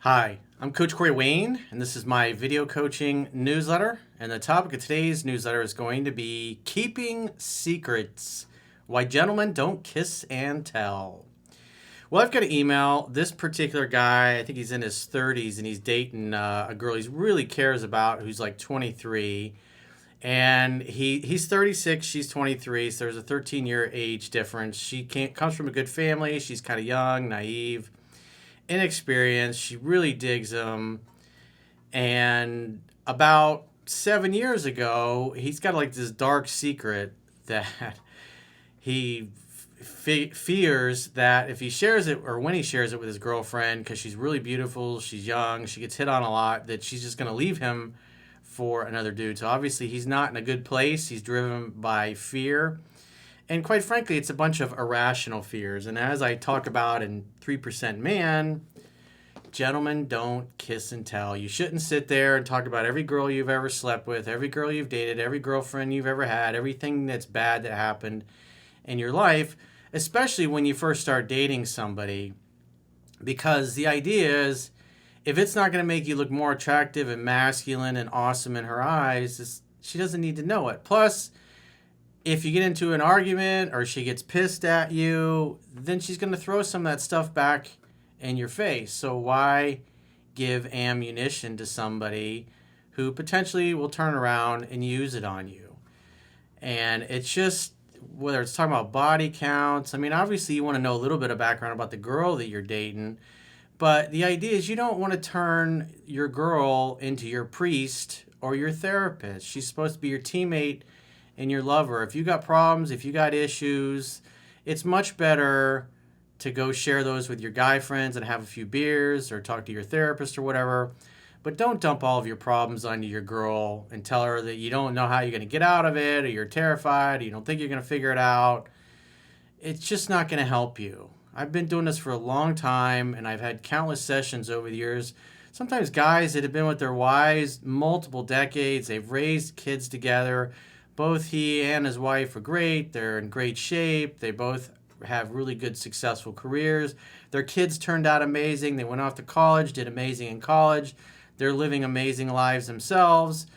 Hi, I'm Coach Corey Wayne, and this is my video coaching newsletter. And the topic of today's newsletter is going to be keeping secrets. Why gentlemen don't kiss and tell. Well, I've got an email. This particular guy, I think he's in his 30s, and he's dating a girl he really cares about who's like 23. And he's 36, she's 23, so there's a 13-year age difference. Comes from a good family. She's kind of young, naive, inexperienced. She really digs him. And about 7 years ago, he's got like this dark secret that he fears that if he shares it, or when he shares it with his girlfriend, because she's really beautiful, she's young, she gets hit on a lot, that she's just going to leave him for another dude. So obviously he's not in a good place. He's driven by fear. And quite frankly, it's a bunch of irrational fears. And as I talk about in 3% Man, gentlemen don't kiss and tell. You shouldn't sit there and talk about every girl you've ever slept with, every girl you've dated, every girlfriend you've ever had, everything that's bad that happened in your life, especially when you first start dating somebody. Because the idea is, if it's not going to make you look more attractive and masculine and awesome in her eyes, she doesn't need to know it. Plus, if you get into an argument or she gets pissed at you, then she's going to throw some of that stuff back in your face. So why give ammunition to somebody who potentially will turn around and use it on you? And it's just, whether it's talking about body counts, I mean, obviously you want to know a little bit of background about the girl that you're dating, but the idea is you don't want to turn your girl into your priest or your therapist. She's supposed to be your teammate and your lover. If you got problems, if you got issues, it's much better to go share those with your guy friends and have a few beers or talk to your therapist or whatever. But don't dump all of your problems onto your girl and tell her that you don't know how you're going to get out of it, or you're terrified, or you don't think you're going to figure it out. It's just not going to help you. I've been doing this for a long time, and I've had countless sessions over the years. Sometimes guys that have been with their wives multiple decades, they've raised kids together. Both he and his wife are great. They're in great shape. They both have really good, successful careers. Their kids turned out amazing. They went off to college, did amazing in college. They're living amazing lives themselves.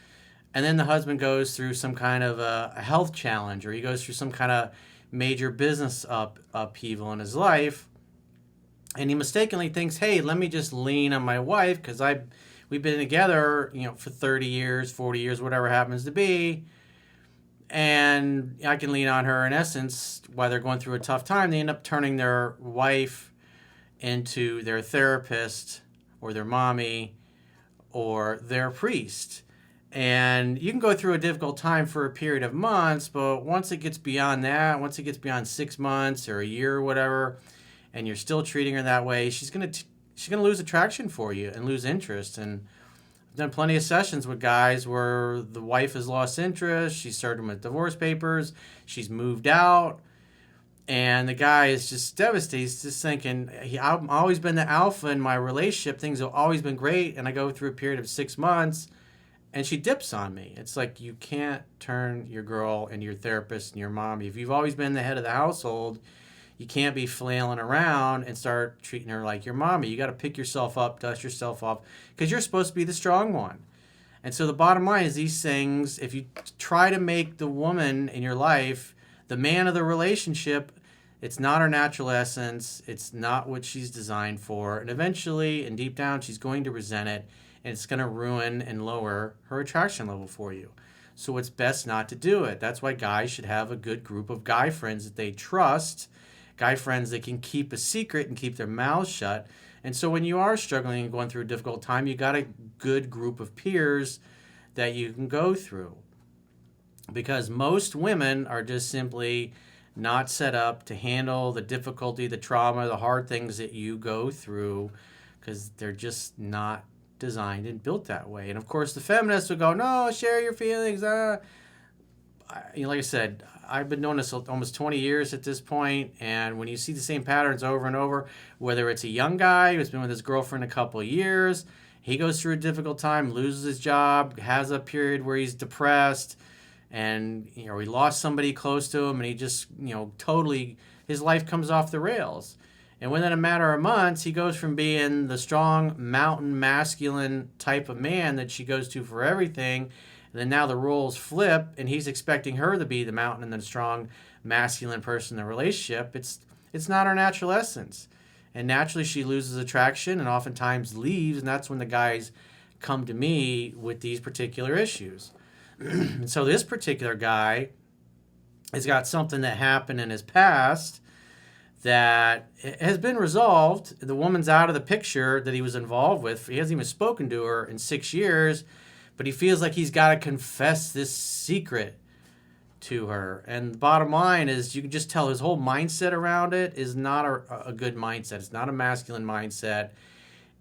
And then the husband goes through some kind of a health challenge, or he goes through some kind of major business upheaval in his life. And he mistakenly thinks, hey, let me just lean on my wife because we've been together, for 30 years, 40 years, whatever happens to be. And I can lean on her. In essence, while they're going through a tough time, they end up turning their wife into their therapist or their mommy or their priest. And you can go through a difficult time for a period of months, but once it gets beyond that, once it gets beyond 6 months or a year or whatever, and you're still treating her that way, she's gonna lose attraction for you and lose interest. And done plenty of sessions with guys where the wife has lost interest. She started with divorce papers. She's moved out. And the guy is just devastated. He's just thinking, I've always been the alpha in my relationship. Things have always been great. And I go through a period of 6 months and she dips on me. It's like, you can't turn your girl into your therapist and your mommy. If you've always been the head of the household, you can't be flailing around and start treating her like your mommy. You got to pick yourself up, dust yourself off, because you're supposed to be the strong one. And so the bottom line is, these things, if you try to make the woman in your life the man of the relationship, it's not her natural essence. It's not what she's designed for. And eventually, and deep down, she's going to resent it, and it's going to ruin and lower her attraction level for you. So it's best not to do it. That's why guys should have a good group of guy friends that they trust, guy friends that can keep a secret and keep their mouths shut. And so when you are struggling and going through a difficult time, you got a good group of peers that you can go through. Because most women are just simply not set up to handle the difficulty, the trauma, the hard things that you go through, because they're just not designed and built that way. And of course, the feminists would go, no, share your feelings. Like I said, I've been doing this almost 20 years at this point, and when you see the same patterns over and over, whether it's a young guy who's been with his girlfriend a couple of years, he goes through a difficult time, loses his job, has a period where he's depressed, and he lost somebody close to him, and he just totally, his life comes off the rails. And within a matter of months, he goes from being the strong, mountain, masculine type of man that she goes to for everything. And then now the roles flip, and he's expecting her to be the mountain and the strong, masculine person in the relationship. It's not her natural essence. And naturally, she loses attraction and oftentimes leaves. And that's when the guys come to me with these particular issues. And so this particular guy has got something that happened in his past that has been resolved. The woman's out of the picture that he was involved with. He hasn't even spoken to her in 6 years, but he feels like he's got to confess this secret to her. And the bottom line is, you can just tell his whole mindset around it is not a good mindset. It's not a masculine mindset.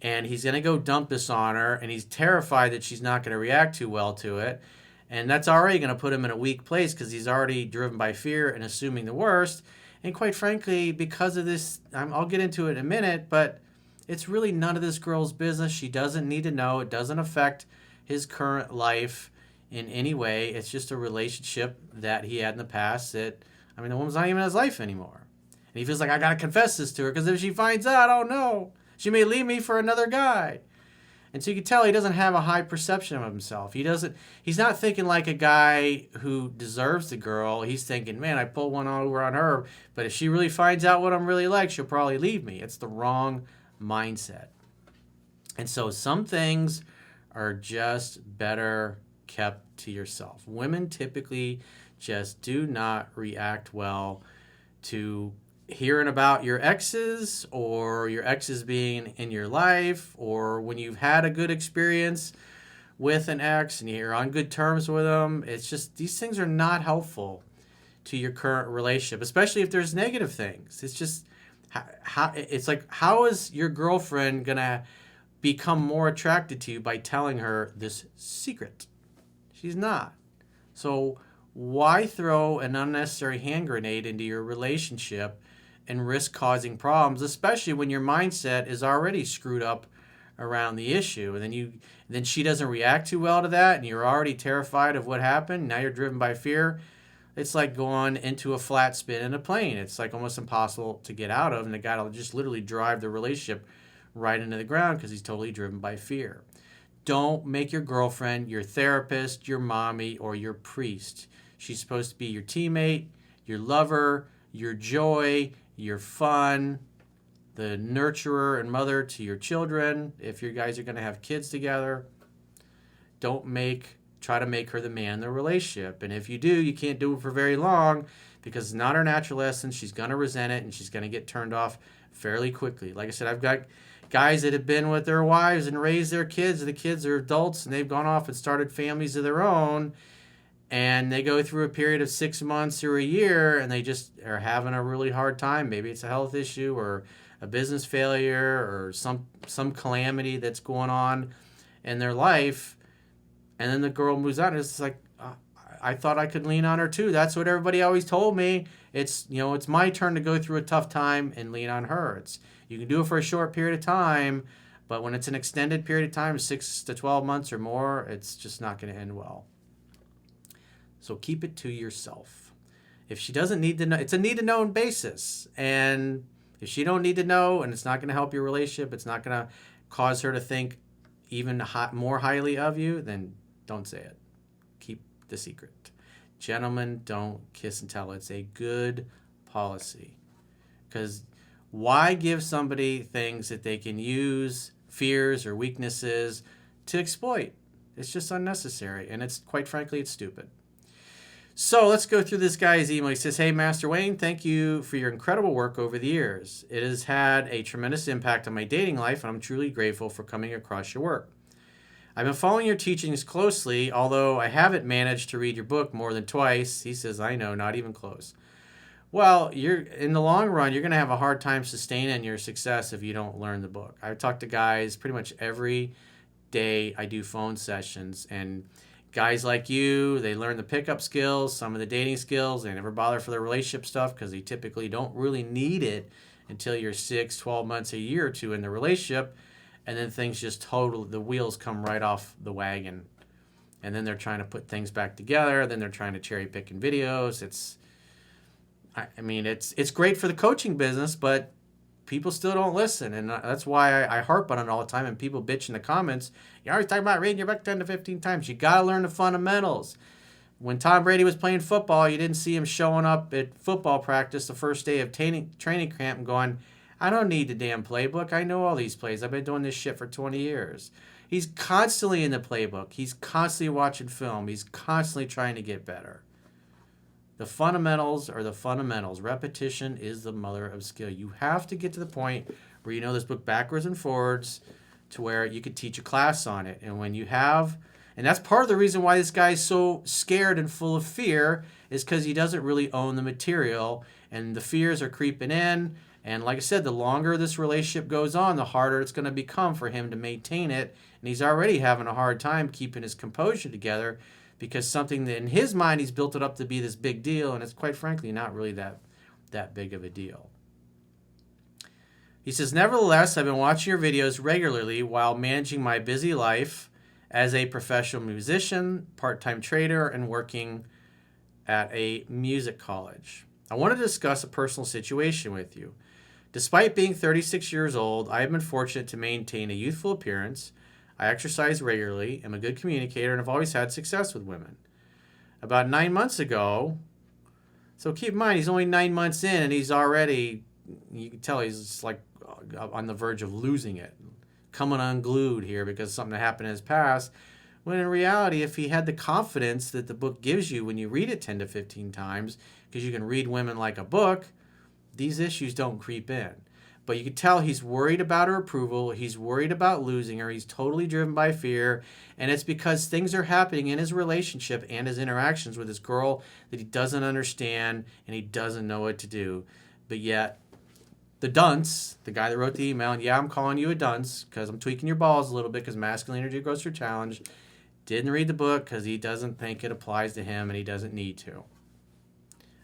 And he's going to go dump this on her, and he's terrified that she's not going to react too well to it. And that's already going to put him in a weak place because he's already driven by fear and assuming the worst. And quite frankly, because of this, I'll get into it in a minute, but it's really none of this girl's business. She doesn't need to know. It doesn't affect his current life in any way. It's just a relationship that he had in the past that, the woman's not even in his life anymore. And he feels like, I got to confess this to her because if she finds out, oh no, she may leave me for another guy. And so you can tell he doesn't have a high perception of himself. He's not thinking like a guy who deserves the girl. He's thinking, man, I pulled one over on her, but if she really finds out what I'm really like, she'll probably leave me. It's the wrong mindset. And so some things are just better kept to yourself. Women typically just do not react well to hearing about your exes or your exes being in your life, or when you've had a good experience with an ex and you're on good terms with them. It's just, these things are not helpful to your current relationship, especially if there's negative things. It's just, how is your girlfriend going to become more attracted to you by telling her this secret? She's not. So why throw an unnecessary hand grenade into your relationship and risk causing problems, especially when your mindset is already screwed up around the issue? And then she doesn't react too well to that, and you're already terrified of what happened. Now you're driven by fear. It's like going into a flat spin in a plane. It's like almost impossible to get out of, and the guy will just literally drive the relationship right into the ground because he's totally driven by fear. Don't make your girlfriend your therapist, your mommy, or your priest. She's supposed to be your teammate, your lover, your joy, your fun, the nurturer and mother to your children. If you guys are going to have kids together, don't try to make her the man in the relationship. And if you do, you can't do it for very long because it's not her natural essence. She's going to resent it, and she's going to get turned off fairly quickly. Like I said, I've got guys that have been with their wives and raised their kids. The kids are adults, and they've gone off and started families of their own. And they go through a period of 6 months or a year, and they just are having a really hard time. Maybe it's a health issue or a business failure or some calamity that's going on in their life. And then the girl moves out, and it's like, I thought I could lean on her too. That's what everybody always told me. It's my turn to go through a tough time and lean on her. You can do it for a short period of time, but when it's an extended period of time, 6 to 12 months or more, it's just not going to end well. So keep it to yourself. If she doesn't need to know, it's a need to know basis. And if she don't need to know, and it's not going to help your relationship, it's not going to cause her to think even more highly of you, then don't say it. Keep the secret. Gentlemen, don't kiss and tell. It's a good policy. Because why give somebody things that they can use, fears or weaknesses, to exploit? It's just unnecessary. And quite frankly, it's stupid. So let's go through this guy's email. He says, hey, Master Wayne, thank you for your incredible work over the years. It has had a tremendous impact on my dating life, and I'm truly grateful for coming across your work. I've been following your teachings closely, although I haven't managed to read your book more than twice. He says, I know, not even close. Well, in the long run, you're going to have a hard time sustaining your success if you don't learn the book. I talk to guys pretty much every day. I do phone sessions, and guys like you, they learn the pickup skills, some of the dating skills. They never bother for the relationship stuff because they typically don't really need it until you're 6, 12 months, a year or two in the relationship. And then things just the wheels come right off the wagon. And then they're trying to put things back together. Then they're trying to cherry pick in videos. It's great for the coaching business, but people still don't listen. And that's why I harp on it all the time. And people bitch in the comments, you're always talking about reading your book 10 to 15 times. You got to learn the fundamentals. When Tom Brady was playing football, you didn't see him showing up at football practice the first day of training camp and going, I don't need the damn playbook. I know all these plays. I've been doing this shit for 20 years. He's constantly in the playbook. He's constantly watching film. He's constantly trying to get better. The fundamentals are the fundamentals. Repetition is the mother of skill. You have to get to the point where you know this book backwards and forwards to where you could teach a class on it. And when you have... And that's part of the reason why this guy's so scared and full of fear is because he doesn't really own the material. And the fears are creeping in. And like I said, the longer this relationship goes on, the harder it's going to become for him to maintain it. And he's already having a hard time keeping his composure together because something that in his mind he's built it up to be this big deal. And it's quite frankly not really that big of a deal. He says, nevertheless, I've been watching your videos regularly while managing my busy life as a professional musician, part-time trader, and working at a music college. I want to discuss a personal situation with you. Despite being 36 years old, I have been fortunate to maintain a youthful appearance. I exercise regularly, am a good communicator, and have always had success with women. About 9 months ago, so keep in mind, he's only 9 months in, and he's already, you can tell he's just like on the verge of losing it. Coming unglued here because something happened in his past, when in reality, if he had the confidence that the book gives you when you read it 10 to 15 times, because you can read women like a book, these issues don't creep in. But you can tell he's worried about her approval, he's worried about losing her, he's totally driven by fear, and it's because things are happening in his relationship and his interactions with this girl that he doesn't understand and he doesn't know what to do. But yet, the dunce, the guy that wrote the email, and yeah, I'm calling you a dunce because I'm tweaking your balls a little bit because masculine energy grows through challenge, didn't read the book because he doesn't think it applies to him and he doesn't need to.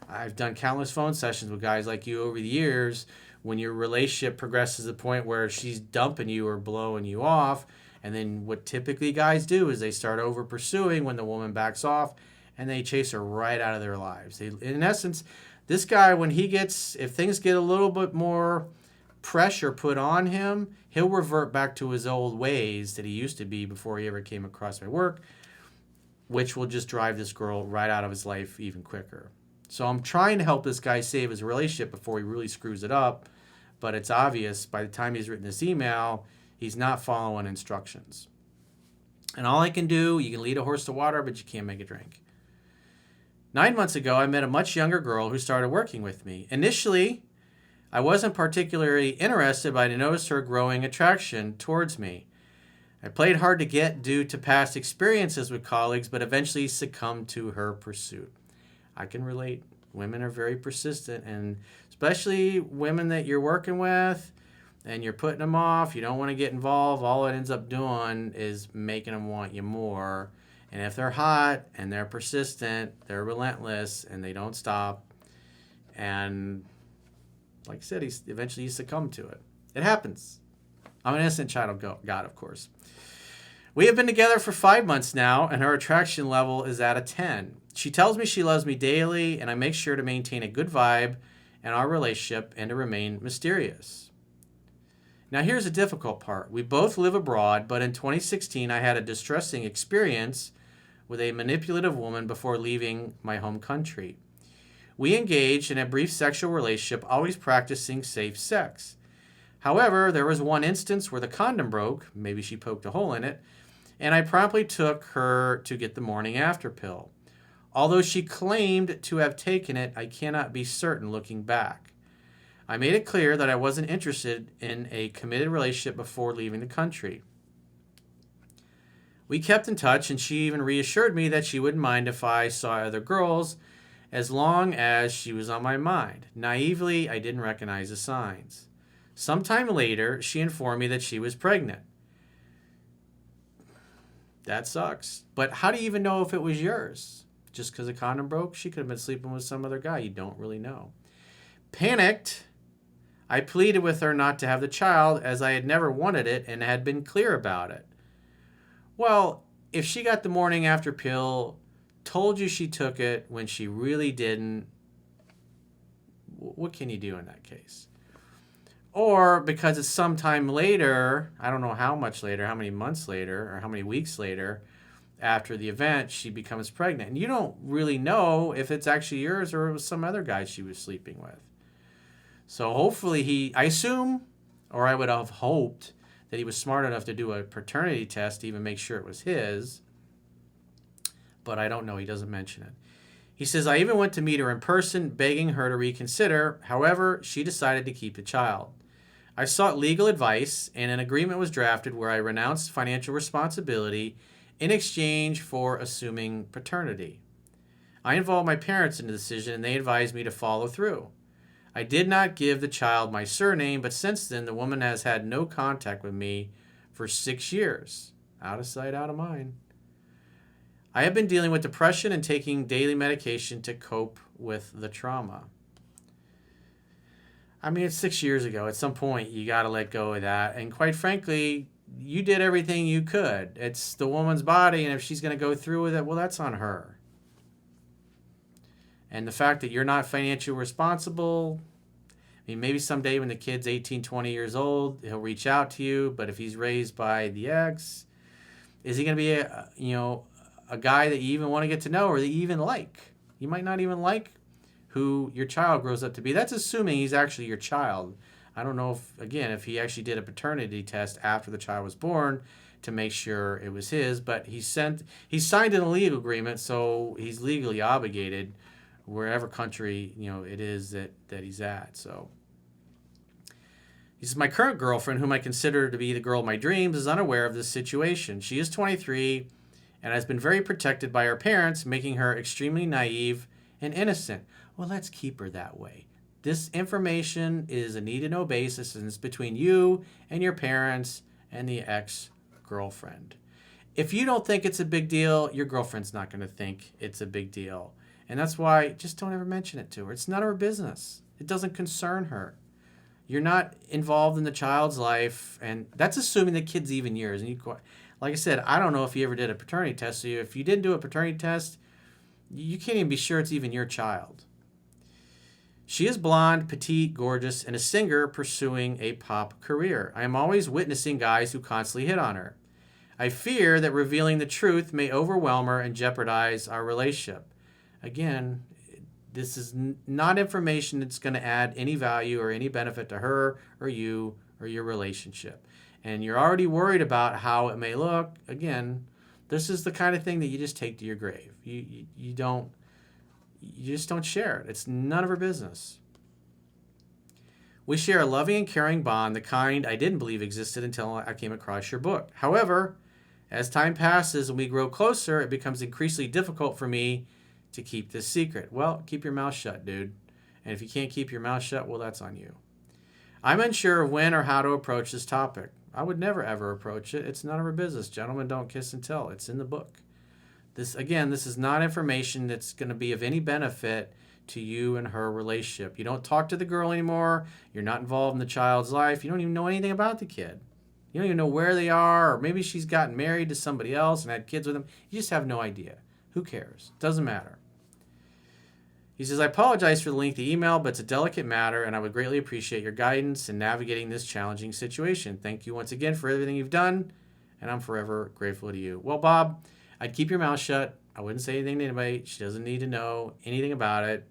I've done countless phone sessions with guys like you over the years when your relationship progresses to the point where she's dumping you or blowing you off, and then what typically guys do is they start over pursuing when the woman backs off and they chase her right out of their lives. In essence, this guy, when he gets, if things get a little bit more pressure put on him, he'll revert back to his old ways that he used to be before he ever came across my work, which will just drive this girl right out of his life even quicker. So I'm trying to help this guy save his relationship before he really screws it up, but it's obvious by the time he's written this email, he's not following instructions. And all I can do, you can lead a horse to water, but you can't make it drink. 9 months ago, I met a much younger girl who started working with me. Initially, I wasn't particularly interested, but I noticed her growing attraction towards me. I played hard to get due to past experiences with colleagues, but eventually succumbed to her pursuit. I can relate. Women are very persistent, and especially women that you're working with and you're putting them off, you don't want to get involved, all it ends up doing is making them want you more. And if they're hot and they're persistent, they're relentless and they don't stop. And like I said, eventually succumbed to it. It happens. I'm an innocent child of God, of course. We have been together for 5 months now, and her attraction level is at a 10. She tells me she loves me daily, and I make sure to maintain a good vibe in our relationship and to remain mysterious. Now here's the difficult part. We both live abroad, but in 2016 I had a distressing experience with a manipulative woman before leaving my home country. We engaged in a brief sexual relationship, always practicing safe sex. However, there was one instance where the condom broke, maybe she poked a hole in it, and I promptly took her to get the morning after pill. Although she claimed to have taken it, I cannot be certain looking back. I made it clear that I wasn't interested in a committed relationship before leaving the country. We kept in touch, and she even reassured me that she wouldn't mind if I saw other girls as long as she was on my mind. Naively, I didn't recognize the signs. Sometime later, she informed me that she was pregnant. That sucks. But how do you even know if it was yours? Just because the condom broke? She could have been sleeping with some other guy. You don't really know. Panicked, I pleaded with her not to have the child as I had never wanted it and had been clear about it. Well, if she got the morning after pill, told you she took it when she really didn't, what can you do in that case? or because it's sometime later, I don't know how much later, how many months later, or how many weeks later, after the event, she becomes pregnant. And you don't really know if it's actually yours or it was some other guy she was sleeping with. So hopefully I assume, or I would have hoped, that he was smart enough to do a paternity test to even make sure it was his. But I don't know. He doesn't mention it. He says, I even went to meet her in person, begging her to reconsider. However, she decided to keep the child. I sought legal advice, and an agreement was drafted where I renounced financial responsibility in exchange for assuming paternity. I involved my parents in the decision, and they advised me to follow through. I did not give the child my surname, but since then, the woman has had no contact with me for 6 years. Out of sight, out of mind. I have been dealing with depression and taking daily medication to cope with the trauma. I mean, it's 6 years ago. At some point, you got to let go of that. And quite frankly, you did everything you could. It's the woman's body, and if she's going to go through with it, well, that's on her. And the fact that you're not financially responsible, I mean, maybe someday when the kid's 18, 20 years old, he'll reach out to you. But if he's raised by the ex, is he going to be a guy that you even want to get to know or that you even like? You might not even like who your child grows up to be. That's assuming he's actually your child. I don't know if he actually did a paternity test after the child was born to make sure it was his, but he signed an legal agreement, so he's legally obligated wherever country it is that he's at. So he says, my current girlfriend, whom I consider to be the girl of my dreams, is unaware of this situation. She is 23 and has been very protected by her parents, making her extremely naive and innocent. Well, let's keep her that way. This information is a need-to-know basis, and it's between you and your parents and the ex-girlfriend. If you don't think it's a big deal, your girlfriend's not going to think it's a big deal. And that's why just don't ever mention it to her. It's none of her business. It doesn't concern her. You're not involved in the child's life, and that's assuming the kid's even yours. And like I said, I don't know if you ever did a paternity test. So if you didn't do a paternity test, you can't even be sure it's even your child. She is blonde, petite, gorgeous, and a singer pursuing a pop career. I am always witnessing guys who constantly hit on her. I fear that revealing the truth may overwhelm her and jeopardize our relationship. Again, this is not information that's going to add any value or any benefit to her or you or your relationship. And you're already worried about how it may look. Again, this is the kind of thing that you just take to your grave. You just don't share it. It's none of her business. We share a loving and caring bond, the kind I didn't believe existed until I came across your book. However, as time passes and we grow closer, it becomes increasingly difficult for me to keep this secret. Well, keep your mouth shut, dude. And if you can't keep your mouth shut, well, that's on you. I'm unsure of when or how to approach this topic. I would never, ever approach it. It's none of her business. Gentlemen, don't kiss and tell. It's in the book. This is not information that's going to be of any benefit to you and her relationship. You don't talk to the girl anymore. You're not involved in the child's life. You don't even know anything about the kid. You don't even know where they are, or maybe she's gotten married to somebody else and had kids with them. You just have no idea. Who cares? Doesn't matter. He says, I apologize for the lengthy email, but it's a delicate matter, and I would greatly appreciate your guidance in navigating this challenging situation. Thank you once again for everything you've done, and I'm forever grateful to you. Well, Bob, I'd keep your mouth shut. I wouldn't say anything to anybody. She doesn't need to know anything about it.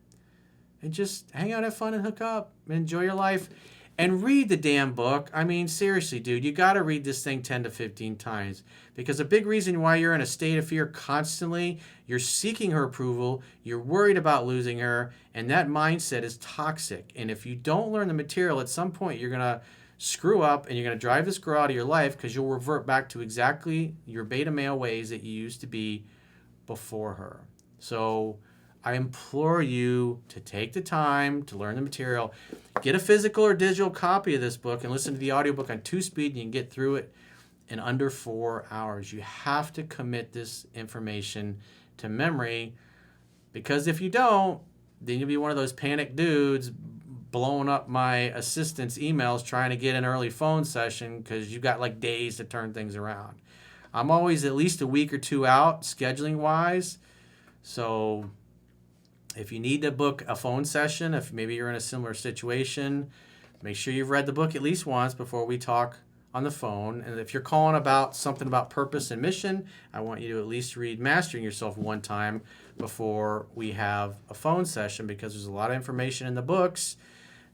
And just hang out, have fun, and hook up. And enjoy your life. And read the damn book. I mean, seriously, dude, you got to read this thing 10 to 15 times. Because a big reason why you're in a state of fear constantly, you're seeking her approval, you're worried about losing her, and that mindset is toxic. And if you don't learn the material, at some point you're going to screw up and you're going to drive this girl out of your life because you'll revert back to exactly your beta male ways that you used to be before her. So I implore you to take the time to learn the material. Get a physical or digital copy of this book and listen to the audiobook on 2-speed, and you can get through it in under 4 hours. You have to commit this information to memory, because if you don't, then you'll be one of those panicked dudes blowing up my assistant's emails trying to get an early phone session because you've got like days to turn things around. I'm always at least a week or two out scheduling wise. So if you need to book a phone session, if maybe you're in a similar situation, Make sure you've read the book at least once before we talk on the phone. And if you're calling about something about purpose and mission, I want you to at least read Mastering Yourself one time before we have a phone session, because there's a lot of information in the books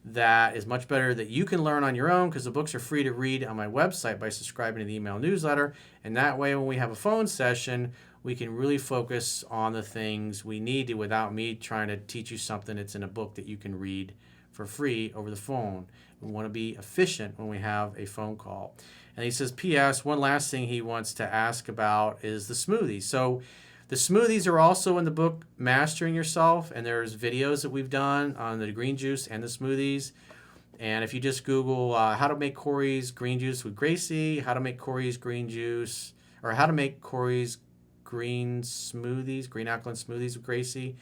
that is much better that you can learn on your own, because the books are free to read on my website by subscribing to the email newsletter. And that way, when we have a phone session, we can really focus on the things we need to without me trying to teach you something that's in a book that you can read for free over the phone. We want to be efficient when we have a phone call. And he says, P.S., one last thing he wants to ask about is the smoothies. So the smoothies are also in the book Mastering Yourself, and there's videos that we've done on the green juice and the smoothies. And if you just Google how to make Corey's green juice with Gracie, how to make Corey's green juice, or how to make Corey's green smoothies, green alkaline smoothies with Gracie,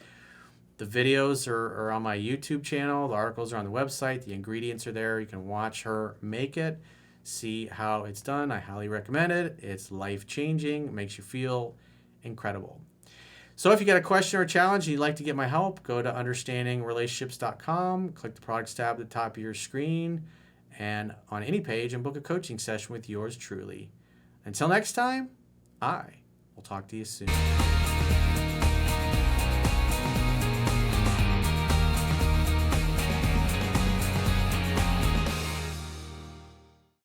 the videos are on my YouTube channel. The articles are on the website. The ingredients are there. You can watch her make it, see how it's done. I highly recommend it. It's life-changing. It makes you feel incredible. So if you got a question or a challenge and you'd like to get my help, go to understandingrelationships.com, click the products tab at the top of your screen, and on any page, and book a coaching session with yours truly. Until next time, I will talk to you soon.